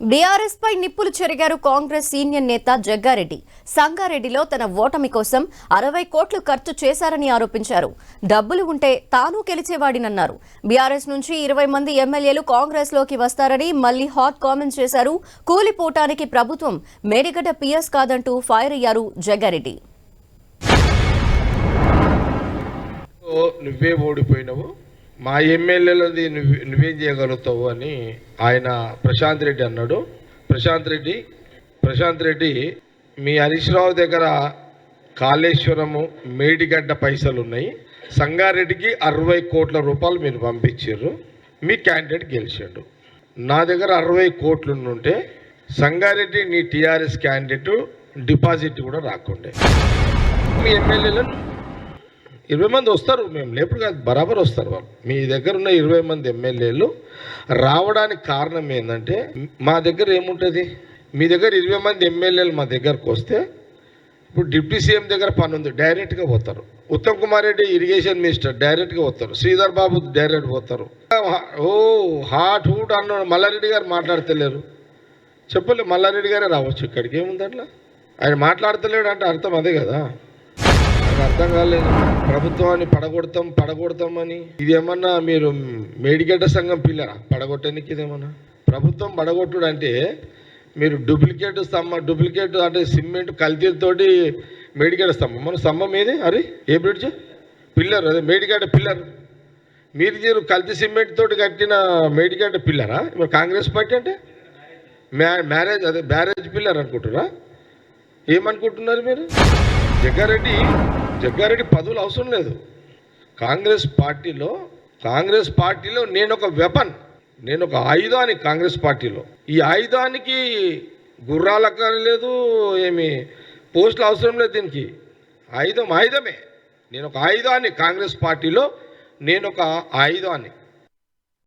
BRS పై నిప్పులు చెరిగారు Congress senior నేత జగ్గారెడ్డి. సంగారెడ్డిలో తన ఓటమి కోసం 60 కోట్లు ఖర్చు చేశారని ఆరోపించారు. డబ్బులు ఉంటే తాను గెలిచేవాడినన్నారు. బీఆర్ఎస్ నుంచి 20 మంది ఎమ్మెల్యేలు కాంగ్రెస్ లోకి వస్తారని మళ్లీ హాట్ కామెంట్స్ చేశారు. కూలిపోవటానికి ప్రభుత్వం మేడిగడ్డ పిఎస్ కాదంటూ ఫైర్ అయ్యారు జగ్గారెడ్డి. నువ్వే ఓడిపోయినావు, మా ఎమ్మెల్యేలది నువ్వేం చేయగలుగుతావు అని ఆయన ప్రశాంత్ రెడ్డి అన్నాడు. ప్రశాంత్ రెడ్డి మీ హరీష్ రావు దగ్గర కాళేశ్వరము మేడిగడ్డ పైసలు ఉన్నాయి, సంగారెడ్డికి 60 కోట్ల రూపాయలు మీరు పంపించారు, మీ క్యాండిడేట్ గెలిచాడు. నా దగ్గర 60 కోట్లు ఉంటే సంగారెడ్డి నీ టీఆర్ఎస్ క్యాండిడేట్ డిపాజిట్ కూడా రాకుండే. మీ ఎమ్మెల్యేలను 20 మంది వస్తారు, మేము లేపుడు కాదు బరాబర్ వస్తారు వాళ్ళు. మీ దగ్గర ఉన్న 20 మంది ఎమ్మెల్యేలు రావడానికి కారణం ఏంటంటే, మా దగ్గర ఏముంటుంది, మీ దగ్గర 20 మంది ఎమ్మెల్యేలు మా దగ్గరకు వస్తే ఇప్పుడు డిప్యూటీ సీఎం దగ్గర పని ఉంది, డైరెక్ట్గా పోతారు. ఉత్తమ్ కుమార్ రెడ్డి ఇరిగేషన్ మినిస్టర్ డైరెక్ట్గా పోతారు. శ్రీధర్ బాబు డైరెక్ట్ పోతారు. హాట్ హూట్ అన్నాడు. మల్లారెడ్డి గారు మాట్లాడతలేరు, చెప్పలే మల్లారెడ్డి గారే రావచ్చు ఇక్కడికి. ఏముంది అట్లా, ఆయన మాట్లాడతలేడు అంటే అర్థం అదే కదా. అర్థం కాలేదు. ప్రభుత్వాన్ని పడగొడతామని ఇదేమన్నా మీరు మేడిగడ్డ సంఘం పిల్లరా పడగొట్టడానికి? ఇదేమన్నా ప్రభుత్వం పడగొట్టుడు అంటే మీరు డూప్లికేట్ అంటే సిమెంట్ కల్తీలతోటి మేడిగడ్డ స్తంభం. మన స్తంభం ఏది అరే ఏ బ్రిడ్జ్ పిల్లర్, అదే మేడిగడ్డ పిల్లర్. మీరు కల్తీ సిమెంట్ తోటి కట్టిన మేడిగడ్డ పిల్లరా మరి కాంగ్రెస్ పార్టీ అంటే? బ్యారేజ్ పిల్లర్ అనుకుంటున్నారా? ఏమనుకుంటున్నారు మీరు? జగ్గారెడ్డి పదవులు అవసరం లేదు. కాంగ్రెస్ పార్టీలో నేను ఒక వెపన్, నేను ఒక ఆయుధాన్ని కాంగ్రెస్ పార్టీలో. ఈ ఆయుధానికి గుర్రాలకు లేదు, ఏమి పోస్టులు అవసరం లేదు. దీనికి ఆయుధమే. నేను ఒక ఆయుధాన్ని కాంగ్రెస్ పార్టీలో, నేను ఒక ఆయుధాన్ని.